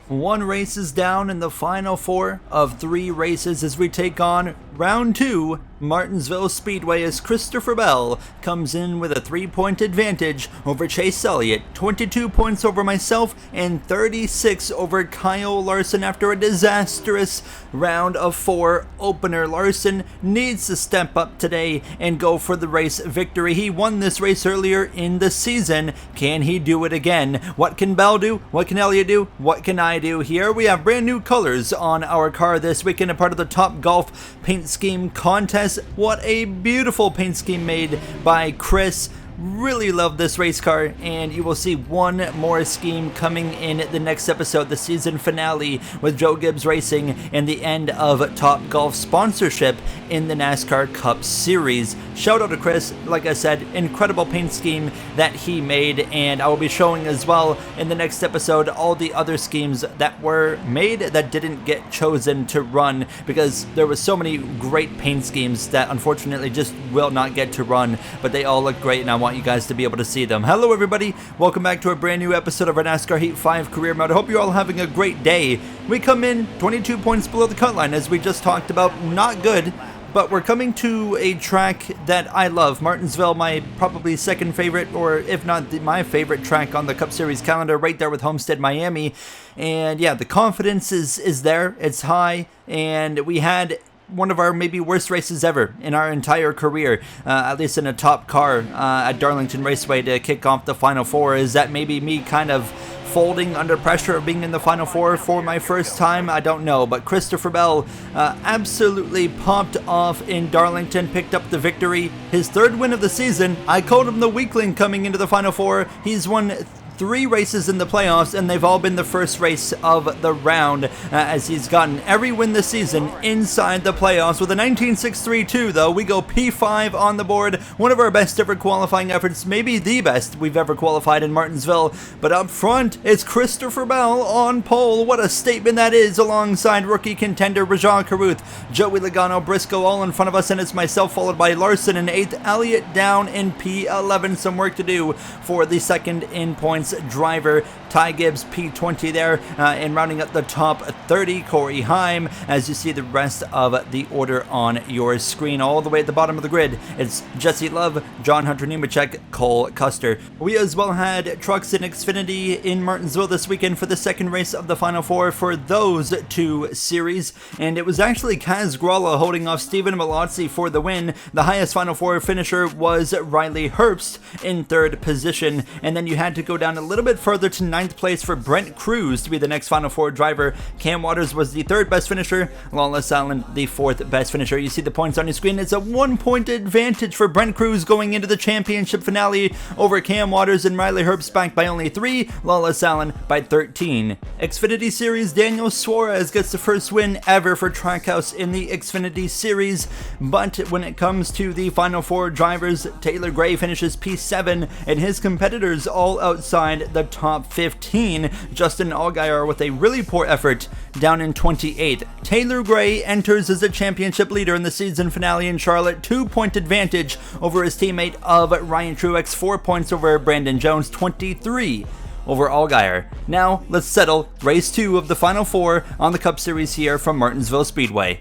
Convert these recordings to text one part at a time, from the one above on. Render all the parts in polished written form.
One race is down in the final 4 of 3 races as we take on round 2, Martinsville Speedway, as Christopher Bell comes in with a 3-point advantage over Chase Elliott, 22 points over myself and 36 over Kyle Larson after a disastrous round of 4 opener. Larson needs to step up today and go for the race victory. He won this race earlier in the season. Can he do it again? What can Bell do? What can Elliott do? What can I do? Here we have brand new colors on our car this weekend, a part of the Top Golf paint scheme contest. What a beautiful paint scheme made by Chris. Really love this race car, and you will see one more scheme coming in the next episode, the season finale with Joe Gibbs Racing and the end of Top Golf sponsorship in the NASCAR Cup Series. Shout out to Chris. Like I said, incredible paint scheme that he made, and I will be showing as well in the next episode all the other schemes that were made that didn't get chosen to run, because there was so many great paint schemes that unfortunately just will not get to run, but they all look great, and I want you guys to be able to see them. Hello everybody, welcome back to a brand new episode of our NASCAR Heat 5 career mode. I hope you're all having a great day. We come in 22 points below the cut line, as we just talked about. Not good, but we're coming to a track that I love. Martinsville, my probably second favorite, or if not my favorite track on the Cup Series calendar, right there with Homestead, Miami. And yeah, the confidence is there, it's high, and we had one of our maybe worst races ever in our entire career, at least in a top car at Darlington Raceway to kick off the Final Four. Is that maybe me kind of folding under pressure of being in the Final Four for my first time? I don't know, but Christopher Bell absolutely popped off in Darlington, picked up the victory, his 3rd win of the season. I called him the weakling coming into the Final Four. He's won 3 races in the playoffs, and they've all been the first race of the round, as he's gotten every win this season inside the playoffs. With a 19.632 though, we go P5 on the board. One of our best ever qualifying efforts, maybe the best we've ever qualified in Martinsville. But up front, it's Christopher Bell on pole. What a statement that is, alongside rookie contender Rajah Caruth, Joey Logano, Briscoe all in front of us, and it's myself followed by Larson in 8th, Elliott down in P11. Some work to do for the second in points driver, Ty Gibbs P20 there, and rounding up the top 30, Corey Heim. As you see the rest of the order on your screen, all the way at the bottom of the grid, it's Jesse Love, John Hunter Nemechek, Cole Custer. We as well had trucks in Xfinity in Martinsville this weekend for the second race of the Final Four for those 2 series, and it was actually Kaz Gralla holding off Stephen Malazzi for the win. The highest Final Four finisher was Riley Herbst in 3rd position, and then you had to go down a little bit further to 9th place for Brent Cruz to be the next Final Four driver. Cam Waters was the 3rd best finisher, Lawless Allen the 4th best finisher. You see the points on your screen. It's a 1-point advantage for Brent Cruz going into the championship finale over Cam Waters, and Riley Herbst back by only 3, Lawless Allen by 13. Xfinity Series, Daniel Suarez gets the first win ever for Trackhouse in the Xfinity Series, but when it comes to the Final Four drivers, Taylor Gray finishes P7, and his competitors all outside the top 15. Justin Allgaier with a really poor effort down in 28th. Taylor Gray enters as a championship leader in the season finale in Charlotte, 2-point advantage over his teammate of Ryan Truex, 4 points over Brandon Jones, 23 over Allgaier. Now let's settle race 2 of the Final Four on the Cup Series here from Martinsville Speedway.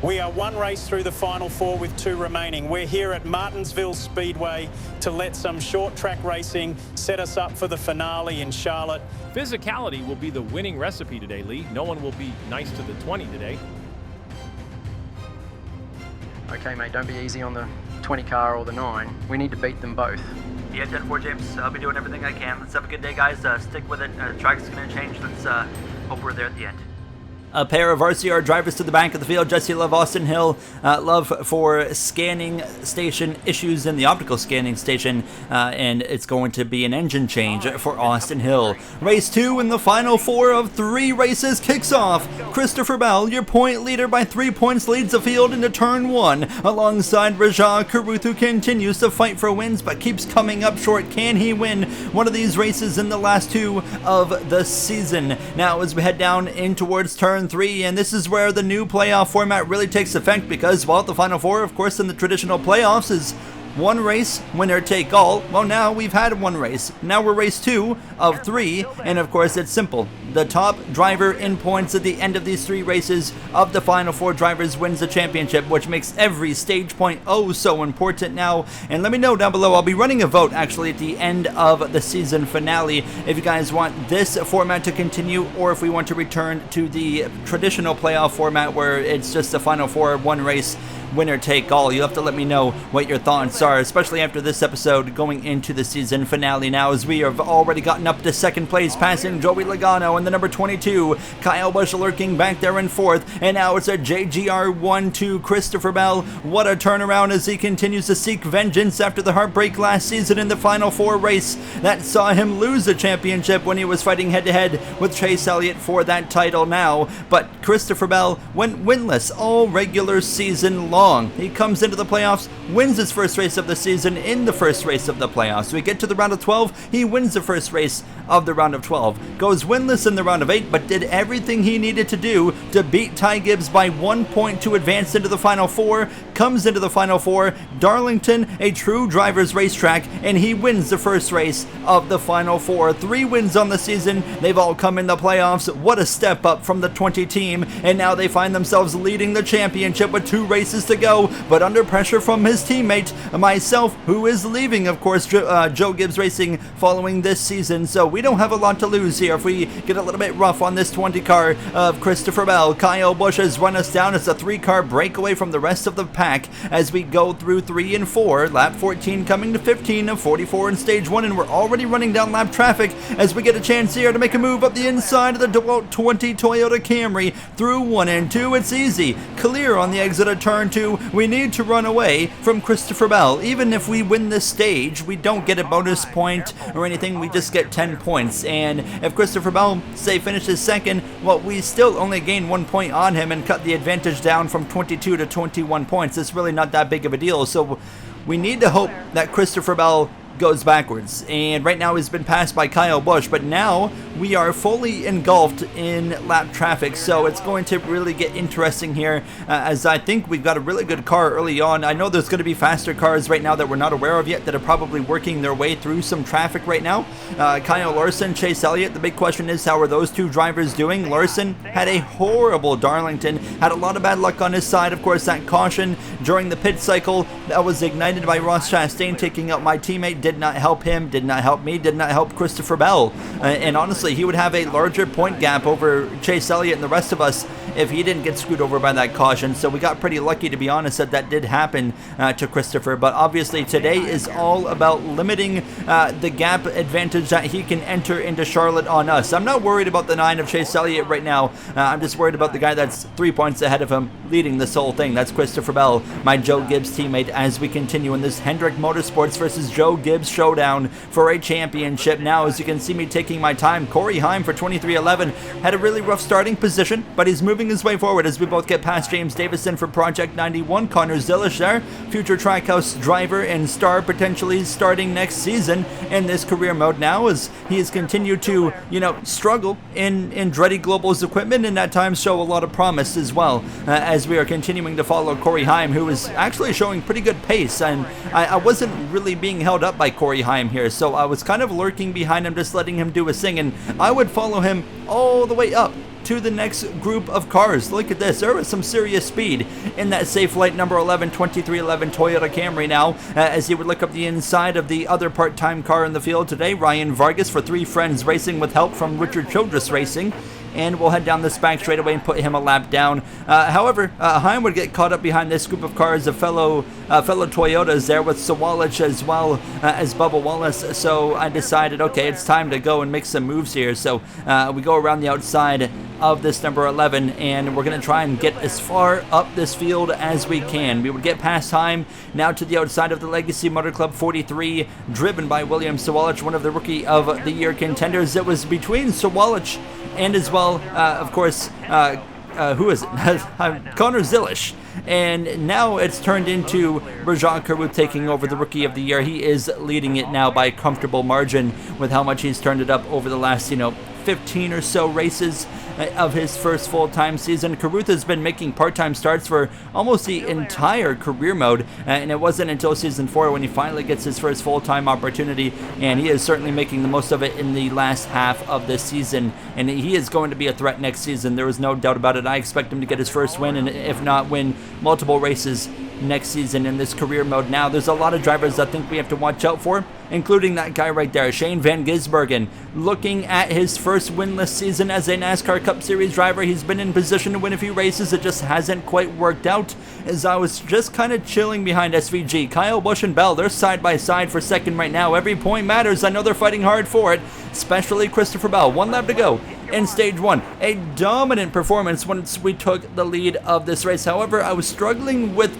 We are 1 race through the Final Four with 2 remaining. We're here at Martinsville Speedway to let some short track racing set us up for the finale in Charlotte. Physicality will be the winning recipe today, Lee. No one will be nice to the 20 today. Okay, mate, don't be easy on the 20 car or the 9. We need to beat them both. Yeah, 10-4, James. I'll be doing everything I can. Let's have a good day, guys. Stick with it. Track's going to change. Let's hope we're there at the end. A pair of RCR drivers to the back of the field. Jesse Love, Austin Hill. Love for scanning station issues in the optical scanning station, and it's going to be an engine change for Austin Hill. Race 2 in the Final 4 of 3 races kicks off. Christopher Bell, your point leader by 3 points, leads the field into turn 1, alongside Rajah Caruth, who continues to fight for wins but keeps coming up short. Can he win one of these races in the last 2 of the season? Now as we head down in towards turn 3, and this is where the new playoff format really takes effect, because, well, the Final Four, of course, in the traditional playoffs is one race, winner take all. Well, now we've had one race. Now we're race 2 of 3, and of course it's simple. The top driver in points at the end of these 3 races of the final 4 drivers wins the championship, which makes every stage point oh so important now. And let me know down below. I'll be running a vote actually at the end of the season finale if you guys want this format to continue, or if we want to return to the traditional playoff format where it's just the final 4, one race, winner take all. You have to let me know what your thoughts are, especially after this episode going into the season finale now, as we have already gotten up to second place, passing Joey Logano and the number 22, Kyle Busch lurking back there in 4th, and now it's a JGR1-2 Christopher Bell. What a turnaround as he continues to seek vengeance after the heartbreak last season in the final 4 race that saw him lose the championship when he was fighting head-to-head with Chase Elliott for that title now. But Christopher Bell went winless all regular season long. He comes into the playoffs, wins his first race of the season in the first race of the playoffs. We get to the round of 12, he wins the first race of the round of 12, goes winless in the round of 8, but did everything he needed to do to beat Ty Gibbs by 1 point to advance into the final 4, comes into the final 4, Darlington, a true driver's racetrack, and he wins the first race of the final 4. 3 wins on the season, they've all come in the playoffs. What a step up from the 20 team, and now they find themselves leading the championship with 2 races to go, but under pressure from his teammate, myself, who is leaving, of course, Joe Gibbs Racing following this season. So we don't have a lot to lose here if we get a little bit rough on this 20 car of Christopher Bell. Kyle Busch has run us down as a 3-car breakaway from the rest of the pack as we go through 3 and 4. Lap 14 coming to 15 of 44 in stage 1, and we're already running down lap traffic as we get a chance here to make a move up the inside of the 20 Toyota Camry through 1 and 2. It's easy. Clear on the exit of turn 2. We need to run away from Christopher Bell. Even if we win this stage, we don't get a bonus point or anything, we just get 10 points. And if Christopher Bell, say, finishes second, well, we still only gain 1 point on him and cut the advantage down from 22 to 21 points. It's really not that big of a deal. So we need to hope that Christopher Bell goes backwards, and right now he's been passed by Kyle Busch, but now we are fully engulfed in lap traffic, so it's going to really get interesting here, as I think we've got a really good car early on. I know there's going to be faster cars right now that we're not aware of yet that are probably working their way through some traffic right now. Kyle Larson, Chase Elliott, the big question is, how are those 2 drivers doing? Larson had a horrible Darlington, had a lot of bad luck on his side. Of course, that caution during the pit cycle that was ignited by Ross Chastain taking out my teammate did not help him, did not help me, did not help Christopher Bell. And honestly, he would have a larger point gap over Chase Elliott and the rest of us if he didn't get screwed over by that caution. So we got pretty lucky, to be honest, that did happen to Christopher. But obviously today is all about limiting the gap advantage that he can enter into Charlotte on us. I'm not worried about the 9 of Chase Elliott right now. I'm just worried about the guy that's 3 points ahead of him leading this whole thing. That's Christopher Bell, my Joe Gibbs teammate, as we continue in this Hendrick Motorsports versus Joe Gibbs showdown for a championship. Now, as you can see me taking my time, Corey Heim for 2311 had a really rough starting position, but he's moving his way forward as we both get past James Davison for Project 91. Connor Zilish there, future Trackhouse driver and star potentially starting next season in this career mode now, as he has continued to, struggle in Andretti Global's equipment and at times show a lot of promise as well, as we are continuing to follow Corey Heim, who is actually showing pretty good pace. And I wasn't really being held up by Corey Heim here, so I was kind of lurking behind him, just letting him do his thing, and I would follow him all the way up to the next group of cars. Look at this, there was some serious speed in that Safe Light number 11 2311 Toyota Camry now, as you would look up the inside of the other part-time car in the field today, Ryan Vargas for 3 Friends Racing with help from Richard Childress Racing. And we'll head down this back straight away and put him a lap down. However, Heim would get caught up behind this group of cars of fellow Toyotas there with Sawalich as well as Bubba Wallace. So I decided, okay, it's time to go and make some moves here. So we go around the outside of this number 11, and we're going to try and get as far up this field as we can. We would get past Heim, now to the outside of the Legacy Motor Club 43, driven by William Sawalich, one of the Rookie of the Year contenders. It was between Sawalich and as well, of course, who is it? Connor Zilish. And now it's turned into Rajan Karuth taking over the Rookie of the Year. He is leading it now by a comfortable margin with how much he's turned it up over the last, 15 or so races of his first full-time season. Koop has been making part-time starts for almost the entire career mode, and it wasn't until season 4 when he finally gets his first full-time opportunity, and he is certainly making the most of it in the last half of this season, and he is going to be a threat next season. There is no doubt about it. I expect him to get his first win, and if not, win multiple races next season in this career mode. Now, there's a lot of drivers I think we have to watch out for, including that guy right there, Shane Van Gisbergen. Looking at his first winless season as a NASCAR Cup Series driver, he's been in position to win a few races. It just hasn't quite worked out, as I was just kind of chilling behind SVG. Kyle Busch and Bell, they're side by side for second right now. Every point matters. I know they're fighting hard for it, especially Christopher Bell. 1 lap to go in stage 1. A dominant performance once we took the lead of this race. However, I was struggling with,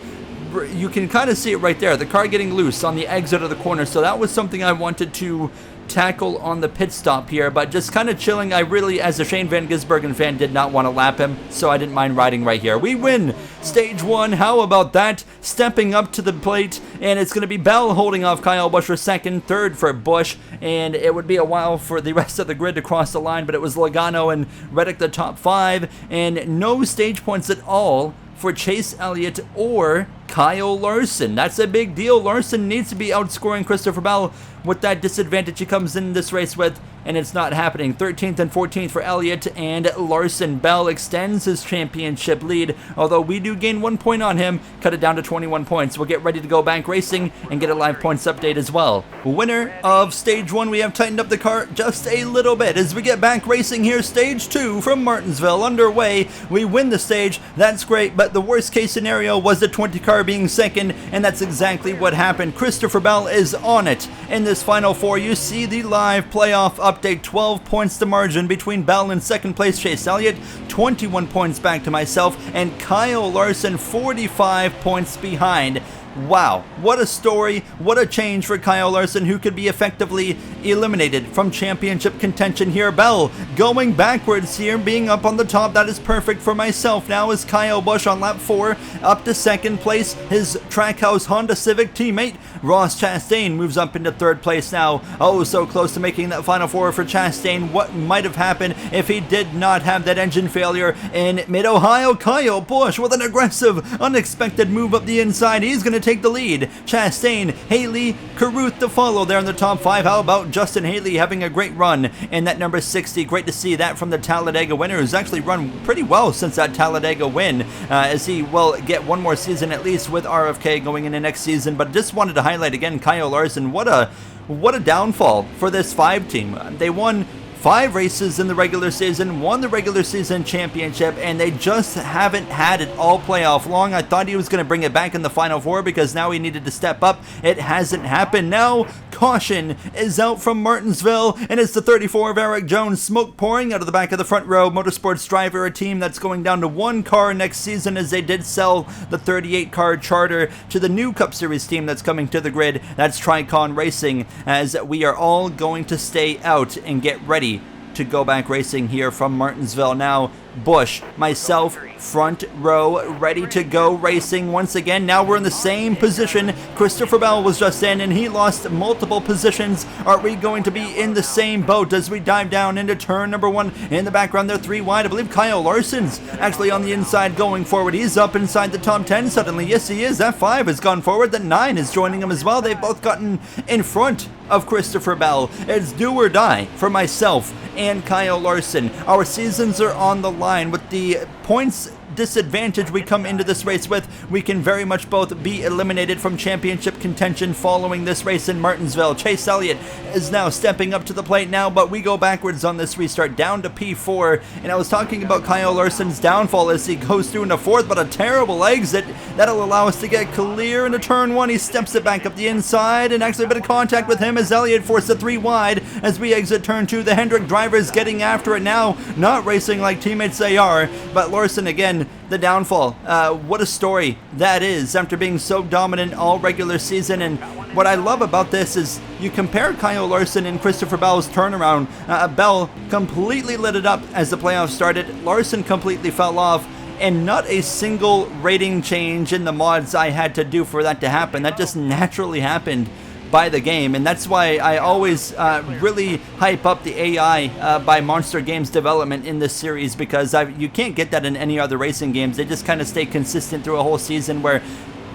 you can kind of see it right there, the car getting loose on the exit of the corner, so that was something I wanted to tackle on the pit stop here, but just kind of chilling. I really, as a Shane Van Gisbergen fan, did not want to lap him, so I didn't mind riding right here. We win stage 1. How about that? Stepping up to the plate, and it's going to be Bell holding off Kyle Busch for second, third for Busch, and it would be a while for the rest of the grid to cross the line, but it was Logano and Reddick the top 5, and no stage points at all for Chase Elliott or Kyle Larson. That's a big deal. Larson needs to be outscoring Christopher Bell with that disadvantage he comes in this race with, and it's not happening. 13th and 14th for Elliott and Larson. Bell extends his championship lead, although we do gain 1 point on him, cut it down to 21 points. We'll get ready to go bank racing and get a live points update as well. Winner of stage 1, we have tightened up the car just a little bit as we get bank racing here. Stage 2 from Martinsville underway. We win the stage. That's great, but the worst case scenario was the 20 car being second, and that's exactly what happened. Christopher Bell is on it in this final 4. You see the live playoff update. 12 points the margin between Bell and second place Chase Elliott, 21 points back to myself, and Kyle Larson 45 points behind. Wow, what a story, what a change for Kyle Larson, who could be effectively eliminated from championship contention here. Bell going backwards here, being up on the top. That is perfect for myself. Now is Kyle Busch on lap 4, up to second place. His Trackhouse Honda Civic teammate, Ross Chastain, moves up into third place now. Oh, so close to making that final 4 for Chastain. What might have happened if he did not have that engine failure in mid-Ohio? Kyle Busch with an aggressive, unexpected move up the inside. He's going to take the lead. Chastain, Haley, Carruth to follow there in the top 5. How about Justin Haley having a great run in that number 60? Great to see that from the Talladega winner, who's actually run pretty well since that Talladega win, as he will get one more season at least with RFK going into next season. But just wanted to highlight again Kyle Larson. What a downfall for this 5 team. They won 5 races in the regular season, won the regular season championship, and they just haven't had it all playoff long. I thought he was going to bring it back in the final 4 because now he needed to step up. It hasn't happened. Now caution is out from Martinsville, and it's the 34 of Eric Jones. Smoke pouring out of the back of the front row. Motorsports driver, a team that's going down to 1 car next season, as they did sell the 38 car charter to the new Cup Series team that's coming to the grid. That's Tricon Racing, as we are all going to stay out and get ready to go back racing here from Martinsville. Now Busch, myself, front row, ready to go racing once again. Now we're in the same position Christopher Bell was just in, and he lost multiple positions. Are we going to be in the same boat as we dive down into turn number 1? In the background, they're 3 wide. I believe Kyle Larson's actually on the inside going forward. He's up inside the top 10 suddenly. Yes, he is. That 5 has gone forward. The 9 is joining him as well. They've both gotten in front of Christopher Bell. It's do or die for myself and Kyle Larson. Our seasons are on the line. With the points disadvantage we come into this race with, we can very much both be eliminated from championship contention following this race in Martinsville. Chase Elliott is now stepping up to the plate now, but we go backwards on this restart, down to P4, and I was talking about Kyle Larson's downfall as he goes through into 4th, but a terrible exit that'll allow us to get clear into turn 1. He steps it back up the inside, and actually a bit of contact with him as Elliott forced the 3 wide as we exit turn 2. The Hendrick drivers getting after it now, not racing like teammates they are, but Larson again, the downfall. What a story that is after being so dominant all regular season. And what I love about this is you compare Kyle Larson and Christopher Bell's turnaround. Bell completely lit it up as the playoffs started. Larson completely fell off, and not a single rating change in the mods I had to do for that to happen. That just naturally happened by the game, and that's why I always really hype up the AI by Monster Games Development in this series, because you can't get that in any other racing games. They just kind of stay consistent through a whole season where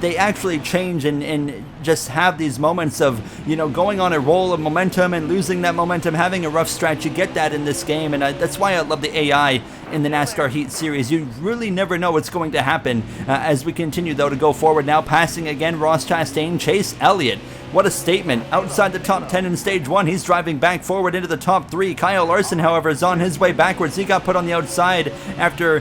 they actually change and just have these moments of, you know, going on a roll of momentum and losing that momentum, having a rough stretch. You get that in this game, and that's why I love the AI in the NASCAR Heat series. You really never know what's going to happen as we continue, though, to go forward. Now passing again, Ross Chastain, Chase Elliott. What a statement. Outside the top 10 in stage 1, he's driving back forward into the top 3. Kyle Larson, however, is on his way backwards. He got put on the outside after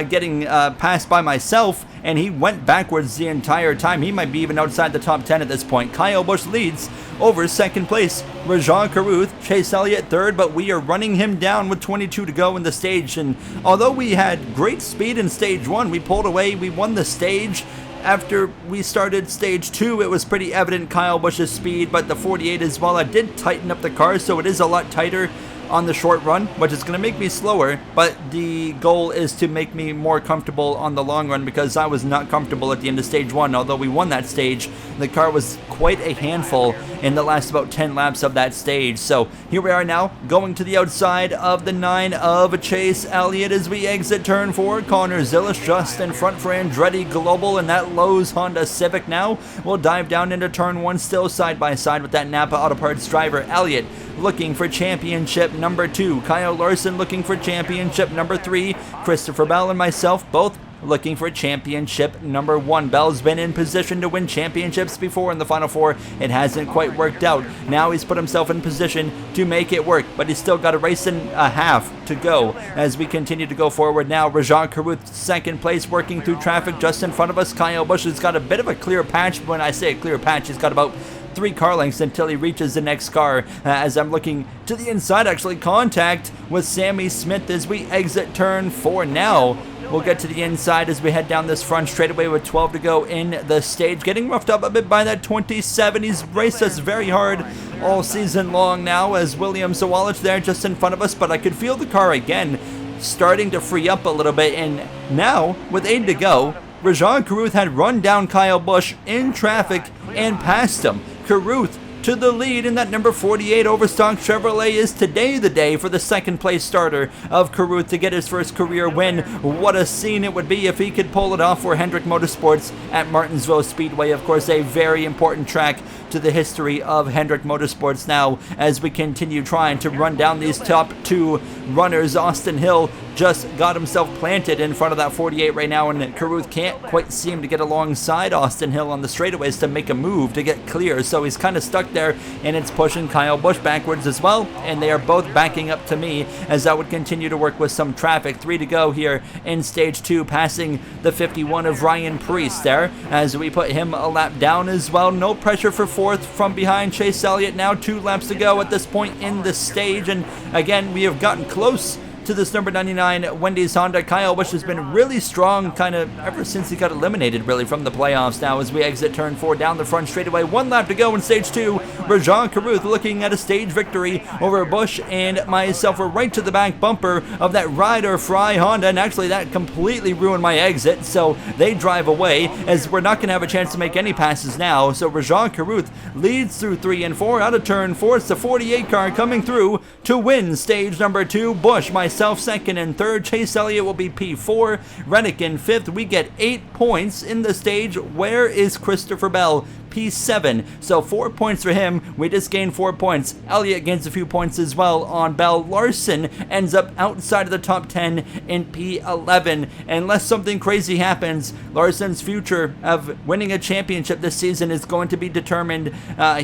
getting passed by myself, and he went backwards the entire time. He might be even outside the top 10 at this point. Kyle Busch leads over second place. Rajah Caruth, Chase Elliott third, but we are running him down with 22 to go in the stage. And although we had great speed in stage 1, we pulled away, we won the stage. After we started stage 2, it was pretty evident Kyle Busch's speed, but the 48 as well, I did tighten up the car, so it is a lot tighter on the short run, which is going to make me slower, but the goal is to make me more comfortable on the long run, because I was not comfortable at the end of stage 1. Although we won that stage, the car was quite a handful in the last about 10 laps of that stage. So here we are now, going to the outside of the 9 of Chase Elliott as we exit turn 4. Connor Zillish just in front for Andretti Global, and that Lowe's Honda Civic now will dive down into turn 1, still side by side with that Napa Auto Parts driver. Elliott looking for championship number 2. Kyle Larson looking for championship number 3. Christopher Bell and myself both looking for championship number 1. Bell's been in position to win championships before in the Final Four. It hasn't quite worked out. Now he's put himself in position to make it work, but he's still got a race and a half to go as we continue to go forward. Now Rajah Caruth second place, working through traffic just in front of us. Kyle Busch has got a bit of a clear patch. When I say a clear patch, he's got about 3 car lengths until he reaches the next car. As I'm looking to the inside, actually contact with Sammy Smith as we exit turn 4 now. We'll get to the inside as we head down this front straightaway with 12 to go in the stage. Getting roughed up a bit by that 27. He's raced us very hard all season long now, as William Sawalich there just in front of us, but I could feel the car again starting to free up a little bit, and now with 8 to go, Rajah Caruth had run down Kyle Busch in traffic and passed him. Caruth to the lead in that number 48 Overstock Chevrolet. Is today the day for the second place starter of Caruth to get his first career win. What a scene it would be if he could pull it off for Hendrick Motorsports at Martinsville Speedway. Of course, a very important track to the history of Hendrick Motorsports now as we continue trying to run down these top 2 runners. Austin Hill just got himself planted in front of that 48 right now, and Caruth can't quite seem to get alongside Austin Hill on the straightaways to make a move to get clear, so he's kind of stuck there, and it's pushing Kyle Busch backwards as well, and they are both backing up to me as I would continue to work with some traffic. 3 to go here in stage 2, passing the 51 of Ryan Preece there as we put him a lap down as well. No pressure for 4th from behind Chase Elliott. Now 2 laps to go at this point in the stage, and again we have gotten close to this number 99 Wendy's Honda. Kyle Busch has been really strong kind of ever since he got eliminated really from the playoffs now as we exit turn 4 down the front straightaway. 1 lap to go in stage 2. Rajah Caruth looking at a stage victory over Busch and myself. We're right to the back bumper of that Ride or Fry Honda, and actually that completely ruined my exit, so they drive away as we're not going to have a chance to make any passes now. So Rajah Caruth leads through 3 and 4 out of turn 4. It's the 48 car coming through to win stage number 2. Busch, myself second and third. Chase Elliott will be P4. Reddick in 5th. We get 8 points in the stage. Where is Christopher Bell? P7, so 4 points for him. We just gained 4 points. Elliott gains a few points as well on Bell. Larson ends up outside of the top 10 in P11. Unless something crazy happens, Larson's future of winning a championship this season is going to be determined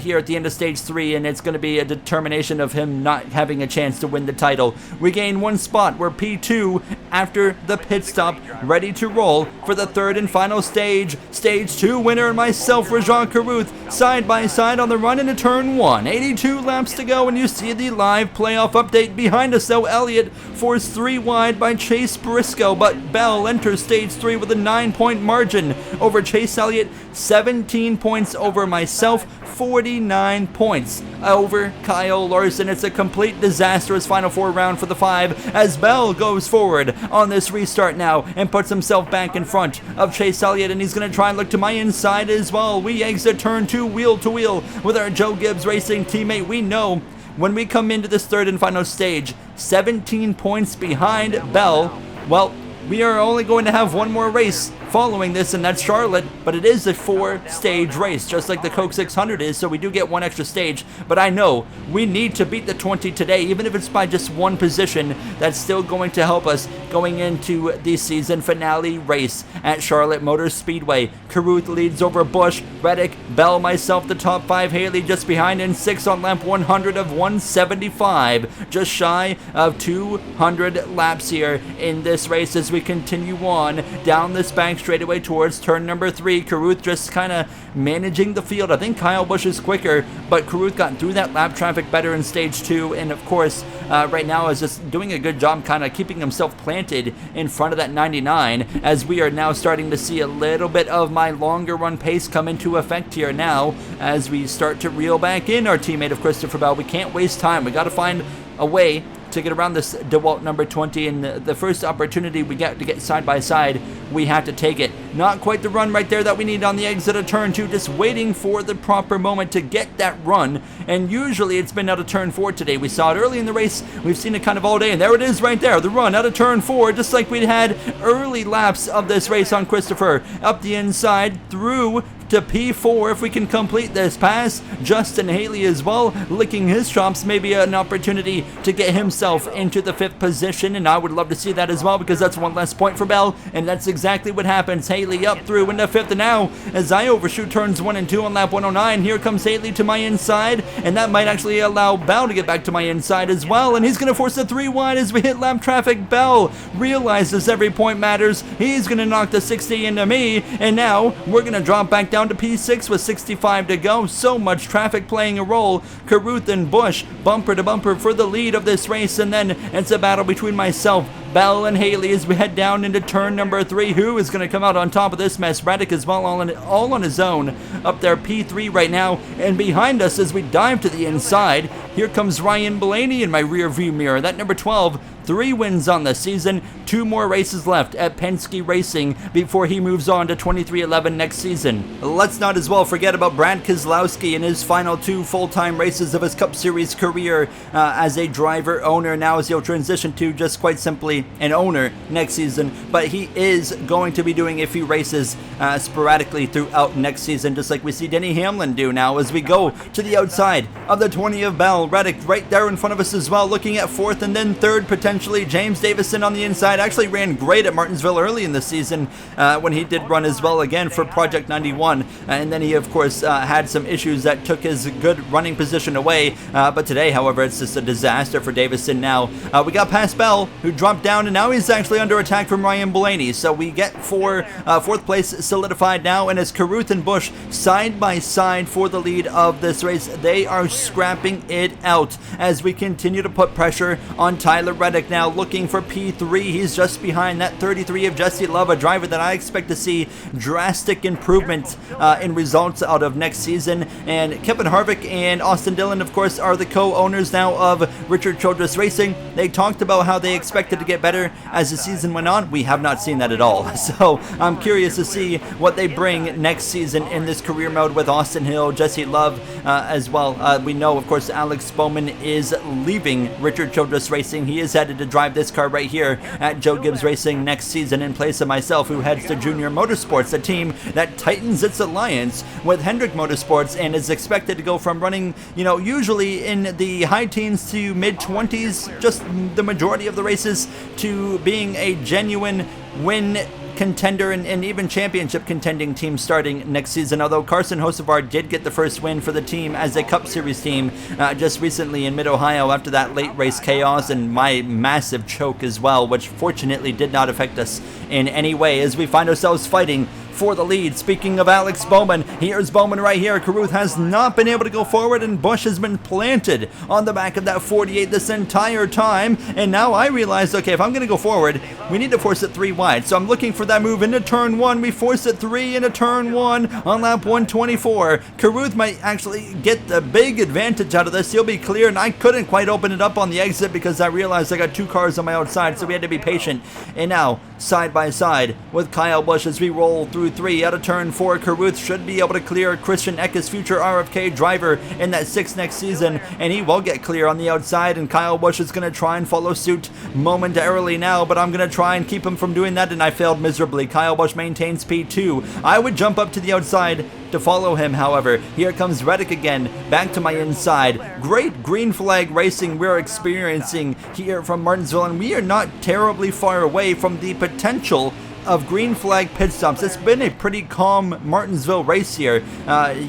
here at the end of stage 3, and it's going to be a determination of him not having a chance to win the title. We gain 1 spot. We're P2 after the pit stop, ready to roll for the 3rd and final stage. Stage 2 winner and myself, Rajah Caruth, side by side on the run into turn 1. 82 laps to go, and you see the live playoff update behind us. So Elliott forced 3 wide by Chase Briscoe, but Bell enters stage 3 with a 9-point margin over Chase Elliott, 17 points over myself, 49 points over Kyle Larson. It's a complete disastrous Final Four round for the 5 as Bell goes forward on this restart now and puts himself back in front of Chase Elliott, and he's going to try and look to my inside as well. We exit turn 2 wheel to wheel with our Joe Gibbs Racing teammate. We know when we come into this third and final stage, 17 points behind Bell, well, we are only going to have one more race following this, and that's Charlotte, but it is a 4-stage race, just like the Coke 600 is, so we do get one extra stage. But I know we need to beat the 20 today, even if it's by just one position. That's still going to help us going into the season finale race at Charlotte Motor Speedway. Caruth leads over Busch, Reddick, Bell, myself, the top 5, Haley just behind in 6 on lap 100 of 175, just shy of 200 laps here in this race as we continue on down this bank straightaway towards turn number 3. Caruth just kind of managing the field. I think Kyle Busch is quicker, but Caruth got through that lap traffic better in stage 2, and of course right now is just doing a good job kind of keeping himself planted in front of that 99, as we are now starting to see a little bit of my longer run pace come into effect here now as we start to reel back in our teammate of Christopher Bell. We can't waste time. We got to find a way to get around this DeWalt number 20, and the first opportunity we get to get side by side, we have to take it. Not quite the run right there that we need on the exit of turn 2, just waiting for the proper moment to get that run, and usually it's been out of turn 4 today. We saw it early in the race, we've seen it kind of all day, and there it is right there, the run out of turn 4, just like we had early laps of this race on Christopher. Up the inside, through to P4 if we can complete this pass. Justin Haley as well, licking his chops, maybe an opportunity to get himself into the 5th position, and I would love to see that as well because that's one less point for Bell, and that's exactly what happens. Haley up through into 5th, and now as I overshoot turns 1 and 2 on lap 109, here comes Haley to my inside, and that might actually allow Bell to get back to my inside as well, and he's going to force a 3 wide as we hit lap traffic. Bell realizes every point matters. He's going to knock the 60 into me, and now we're going to drop back down to P6 with 65 to go. So much traffic playing a role. Caruth and Busch bumper to bumper for the lead of this race, and then it's a battle between myself, Bell, and Haley as we head down into turn number 3. Who is going to come out on top of this mess? Reddick as well, all on his own up there, P3 right now, and behind us as we dive to the inside, here comes Ryan Blaney in my rear view mirror. That number 12, 3 wins on the season, 2 more races left at Penske Racing before he moves on to 2311 next season. Let's not as well forget about Brad Keselowski in his final 2 full-time races of his Cup Series career as a driver owner. Now as he'll transition to just quite simply an owner next season, but he is going to be doing a few races sporadically throughout next season, just like we see Denny Hamlin do now as we go to the outside of the 20 of Bell. Reddick right there in front of us as well, looking at 4th and then 3rd potentially. James Davison on the inside actually ran great at Martinsville early in the season when he did run as well again for Project 91, and then he of course had some issues that took his good running position away, but today however it's just a disaster for Davison. Now we got past Bell, who dropped down, and now he's actually under attack from Ryan Blaney, so we get 4th place solidified now, and as Caruth and Busch side by side for the lead of this race, they are scrapping it out as we continue to put pressure on Tyler Reddick now, looking for P3. He's just behind that 33 of Jesse Love, a driver that I expect to see drastic improvement in results out of next season. And Kevin Harvick and Austin Dillon, of course, are the co-owners now of Richard Childress Racing. They talked about how they expected to get better as the season went on. We have not seen that at all. So I'm curious to see what they bring next season in this career mode with Austin Hill, Jesse Love as well. We know, of course, Alex Bowman is leaving Richard Childress Racing. He is headed to drive this car right here at Joe Gibbs Racing next season in place of myself, who heads to Junior Motorsports, a team that tightens its alliance with Hendrick Motorsports and is expected to go from running, usually in the high teens to mid-20s, just the majority of the races, to being a genuine win contender and even championship contending team starting next season. Although Carson Hocevar did get the first win for the team as a Cup Series team just recently in Mid-Ohio after that late race chaos and my massive choke as well, which fortunately did not affect us in any way as we find ourselves fighting for the lead. Speaking of Alex Bowman, here's Bowman right here. Carruth has not been able to go forward, and Bush has been planted on the back of that 48 this entire time. And now I realize, okay, if I'm going to go forward, we need to force it 3 wide. So I'm looking for that move into turn 1. We force it 3 into turn 1 on lap 124. Carruth might actually get the big advantage out of this. He'll be clear, and I couldn't quite open it up on the exit because I realized I got 2 cars on my outside, so we had to be patient. And now, side by side with Kyle Busch as we roll through 3 out of turn 4. Carruth should be able to clear Christian Eckes, future RFK driver in that 6 next season, and he will get clear on the outside, and Kyle Busch is going to try and follow suit momentarily now, but I'm going to try and keep him from doing that, and I failed miserably. Kyle Busch maintains P2. I would jump up to the outside to follow him, however. Here comes Reddick again, back to my inside. Great green flag racing we're experiencing here from Martinsville, and we are not terribly far away from the potential of green flag pit stops. It's been a pretty calm Martinsville race here.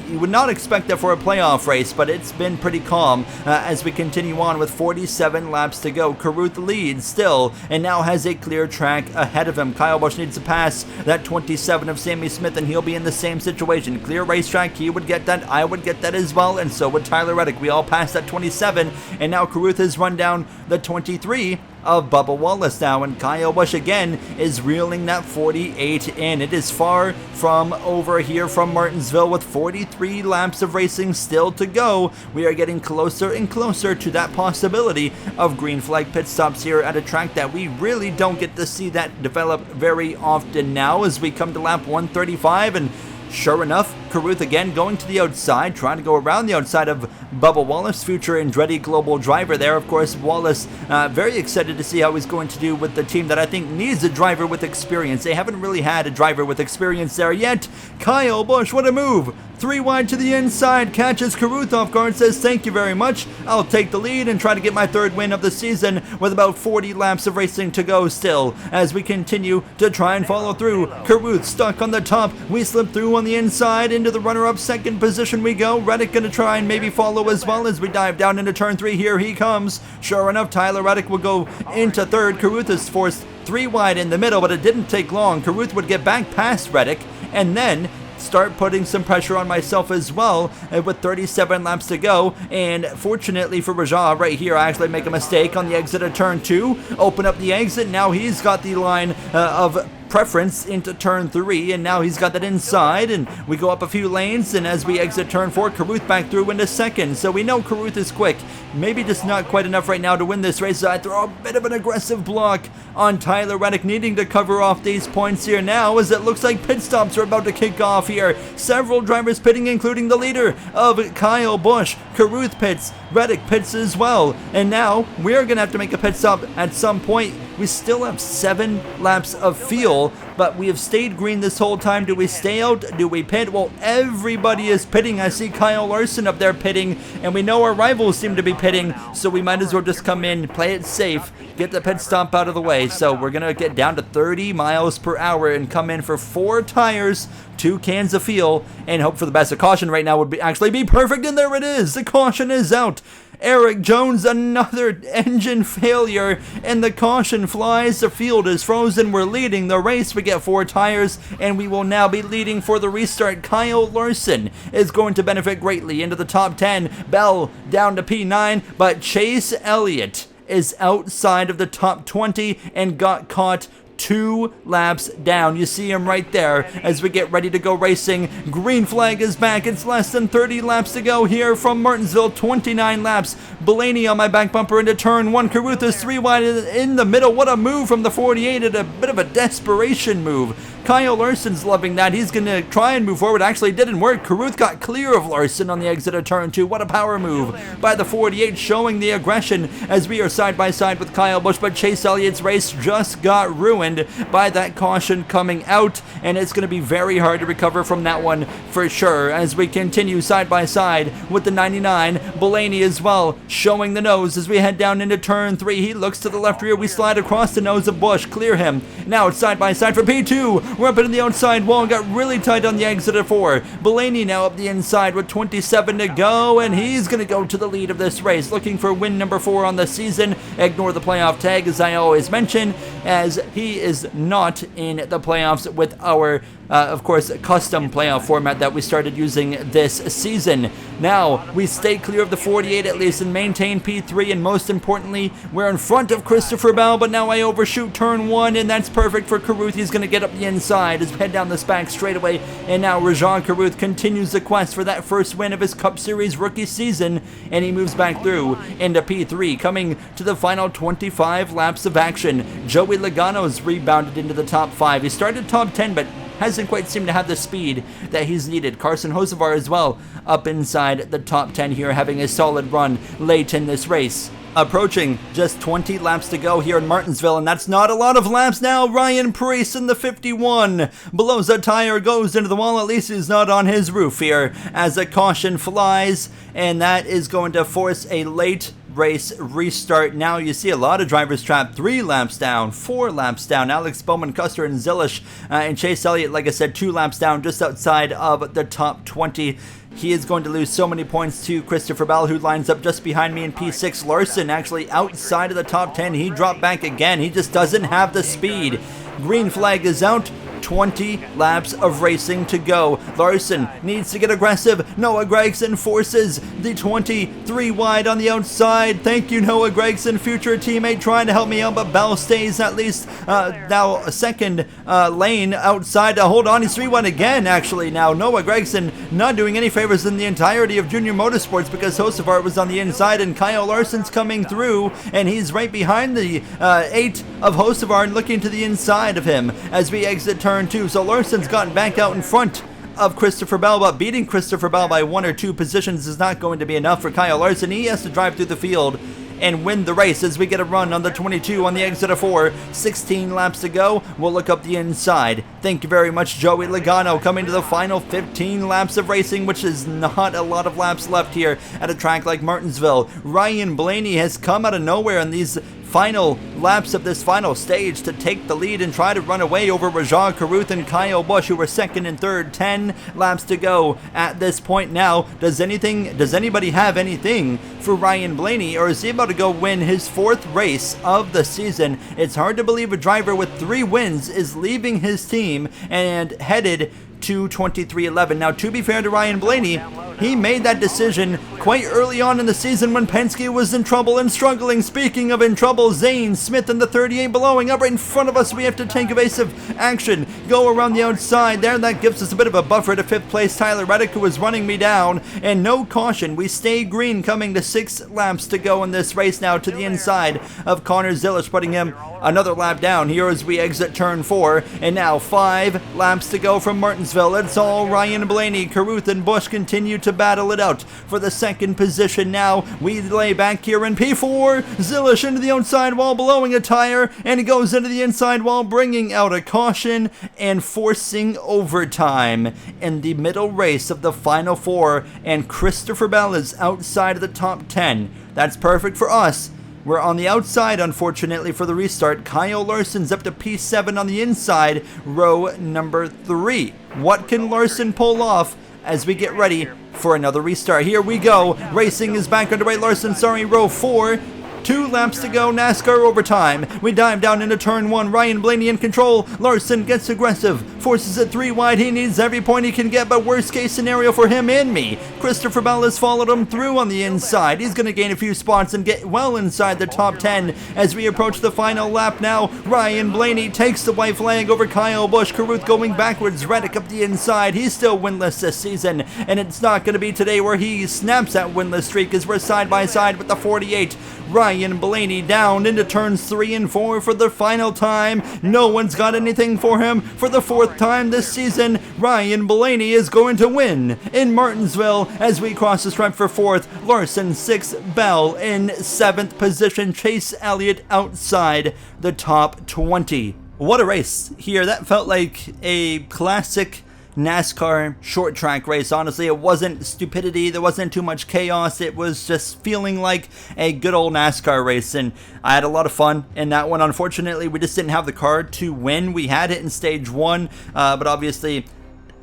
You would not expect that for a playoff race, but it's been pretty calm as we continue on with 47 laps to go. Carruth leads still and now has a clear track ahead of him. Kyle Busch needs to pass that 27 of Sammy Smith, and he'll be in the same situation. Clear racetrack, he would get that, I would get that as well, and so would Tyler Reddick. We all passed that 27, and now Carruth has run down the 23 of Bubba Wallace now, and Kyle Busch again is reeling that 48 in. It is far from over here from Martinsville with 43 laps of racing still to go. We are getting closer and closer to that possibility of green flag pit stops here at a track that we really don't get to see that develop very often now as we come to lap 135, and sure enough, Carruth again going to the outside, trying to go around the outside of Bubba Wallace, future Andretti Global driver there. Of course, Wallace, very excited to see how he's going to do with the team that I think needs a driver with experience. They haven't really had a driver with experience there yet. Kyle Busch, what a move! 3 wide to the inside, catches Carruth off guard, says thank you very much. I'll take the lead and try to get my 3rd win of the season with about 40 laps of racing to go still as we continue to try and follow through. Carruth stuck on the top. We slip through on the inside. Into the runner-up 2nd position we go. Reddick gonna try and maybe follow as well as we dive down into turn 3. Here he comes. Sure enough, Tyler Reddick will go into 3rd. Carruth is forced 3 wide in the middle, but it didn't take long. Carruth would get back past Reddick and then start putting some pressure on myself as well with 37 laps to go. And fortunately for Rajah right here, I actually make a mistake on the exit of turn 2, open up the exit. Now he's got the line of preference into turn 3, and now he's got that inside, and we go up a few lanes, and as we exit turn 4, Carruth back through into 2nd, so we know Carruth is quick. Maybe just not quite enough right now to win this race, so I throw a bit of an aggressive block on Tyler Reddick, needing to cover off these points here now, as it looks like pit stops are about to kick off here. Several drivers pitting, including the leader of Kyle Busch. Carruth pits, Reddick pits as well, and now we're going to have to make a pit stop at some point. We still have 7 laps of fuel, but we have stayed green this whole time. Do we stay out? Do we pit? Well, everybody is pitting. I see Kyle Larson up there pitting, and we know our rivals seem to be pitting, so we might as well just come in, play it safe, get the pit stop out of the way. So we're going to get down to 30 miles per hour and come in for 4 tires, 2 cans of fuel, and hope for the best. A caution right now would be actually be perfect, and there it is. The caution is out. Eric Jones, another engine failure, and the caution flies. The field is frozen. We're leading the race. We get 4 tires, and we will now be leading for the restart. Kyle Larson is going to benefit greatly into the top 10. Bell down to P9, but Chase Elliott is outside of the top 20 and got caught 2 laps down. You see him right there as we get ready to go racing. Green flag is back. It's less than 30 laps to go here from Martinsville. 29 laps. Blaney on my back bumper into turn 1. Carruth is 3 wide in the middle. What a move from the 48, and a bit of a desperation move. Kyle Larson's loving that. He's going to try and move forward. Actually, it didn't work. Carruth got clear of Larson on the exit of turn 2. What a power move by the 48, showing the aggression as we are side by side with Kyle Busch. But Chase Elliott's race just got ruined by that caution coming out, and it's going to be very hard to recover from that one for sure as we continue side by side with the 99. Blaney as well, showing the nose as we head down into turn 3. He looks to the left rear. We slide across the nose of Busch, clear him. Now it's side by side for P2. We're up into the outside wall and got really tight on the exit of 4. Blaney now up the inside with 27 to go, and he's going to go to the lead of this race, looking for win number 4 on the season. Ignore the playoff tag, as I always mention, as he is not in the playoffs with our of course, custom playoff format that we started using this season. Now, we stay clear of the 48 at least and maintain P3, and most importantly, we're in front of Christopher Bell, but now I overshoot turn 1, and that's perfect for Carruth. He's going to get up the inside, his head down this back straightaway, and now Rajan Carruth continues the quest for that first win of his Cup Series rookie season, and he moves back through into P3, coming to the final 25 laps of action. Joey Logano's rebounded into the top 5. He started top 10, but hasn't quite seemed to have the speed that he's needed. Carson Hocevar as well up inside the top 10 here, having a solid run late in this race. Approaching just 20 laps to go here in Martinsville, and that's not a lot of laps now. Ryan Preece in the 51 blows a tire, goes into the wall. At least he's not on his roof here as a caution flies, and that is going to force a late race restart. Now you see a lot of drivers trapped 3 laps down, 4 laps down. Alex Bowman, Custer, and Zilish and Chase Elliott, like I said, 2 laps down, just outside of the top 20. He is going to lose so many points to Christopher Bell, who lines up just behind me in P6. Larson actually outside of the top 10. He dropped back again. He just doesn't have the speed. Green flag is out. 20 laps of racing to go. Larson needs to get aggressive. Noah Gregson forces the 23 wide on the outside. Thank you, Noah Gregson, future teammate, trying to help me out, but Bell stays at least now a second lane outside. Hold on, he's 3-1 again, actually. Now, Noah Gregson not doing any favors in the entirety of Junior Motorsports because Hocevar was on the inside, and Kyle Larson's coming through, and he's right behind the 8 of Hocevar and looking to the inside of him as we exit turn 2. So Larson's gotten back out in front of Christopher Bell, but beating Christopher Bell by 1 or 2 positions is not going to be enough for Kyle Larson. He has to drive through the field and win the race as we get a run on the 22 on the exit of 4. 16 laps to go. We'll look up the inside. Thank you very much, Joey Logano, coming to the final 15 laps of racing, which is not a lot of laps left here at a track like Martinsville. Ryan Blaney has come out of nowhere in these final laps of this final stage to take the lead and try to run away over Rajan Carruth and Kyle Busch, who were second and third. 10 laps to go at this point now. Does anybody have anything for Ryan Blaney, or is he about to go win his 4th race of the season? It's hard to believe a driver with 3 wins is leaving his team and headed to 23-11. Now, to be fair to Ryan Blaney, he made that decision quite early on in the season when Penske was in trouble and struggling. Speaking of in trouble, Zane Smith in the 38 blowing up right in front of us. We have to take evasive action, go around the outside there. That gives us a bit of a buffer to 5th place Tyler Reddick, who was running me down, and no caution. We stay green, coming to 6 laps to go in this race now to the inside of Connor Zilish, putting him another lap down here as we exit turn 4, and now 5 laps to go from Martinsville. It's all Ryan Blaney. Carruth and Busch continue to battle it out for the 2nd position. Now we lay back here in P4. Zilish into the outside wall, blowing a tire, and he goes into the inside wall, bringing out a caution and forcing overtime in the middle race of the final 4, and Christopher Bell is outside of the top 10. That's perfect for us. We're on the outside, unfortunately, for the restart. Kyle Larson's up to P7 on the inside, row number 3. What can Larson pull off as we get ready for another restart? Here we go. Racing is back underway. Larson, row 4. 2 laps to go, NASCAR overtime. We dive down into turn 1. Ryan Blaney in control. Larson gets aggressive, forces it 3 wide. He needs every point he can get, but worst case scenario for him and me, Christopher Bell has followed him through on the inside. He's going to gain a few spots and get well inside the top 10 as we approach the final lap now. Ryan Blaney takes the white flag over Kyle Busch. Carruth going backwards. Reddick up the inside. He's still winless this season, and it's not going to be today where he snaps that winless streak as we're side by side with the 48. Ryan Blaney down into turns 3 and 4 for the final time. No one's got anything for him for the 4th time this season. Ryan Blaney is going to win in Martinsville as we cross the stripe for 4th. Larson 6th, Bell in 7th position. Chase Elliott outside the top 20. What a race here. That felt like a classic NASCAR short track race. Honestly, it wasn't stupidity, there wasn't too much chaos, it was just feeling like a good old NASCAR race, and I had a lot of fun in that one. Unfortunately, we just didn't have the car to win. We had it in stage 1, but obviously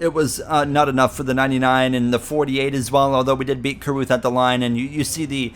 it was not enough for the 99 and the 48 as well, although we did beat Caruth at the line, and you see the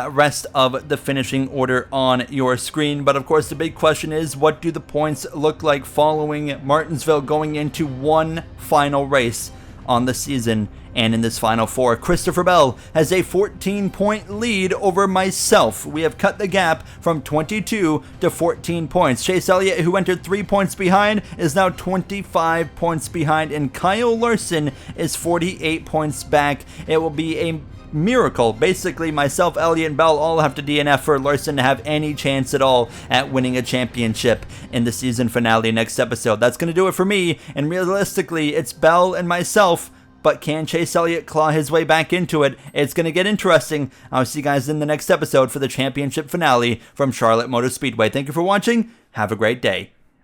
rest of the finishing order on your screen. But of course, the big question is, what do the points look like following Martinsville going into one final race on the season? And in this Final Four, Christopher Bell has a 14-point lead over myself. We have cut the gap from 22 to 14 points. Chase Elliott, who entered 3 points behind, is now 25 points behind, and Kyle Larson is 48 points back. It will be a miracle. Basically, myself, Elliott, and Bell all have to DNF for Larson to have any chance at all at winning a championship in the season finale next episode. That's going to do it for me, and realistically, it's Bell and myself. But can Chase Elliott claw his way back into it? It's going to get interesting. I'll see you guys in the next episode for the championship finale from Charlotte Motor Speedway. Thank you for watching. Have a great day.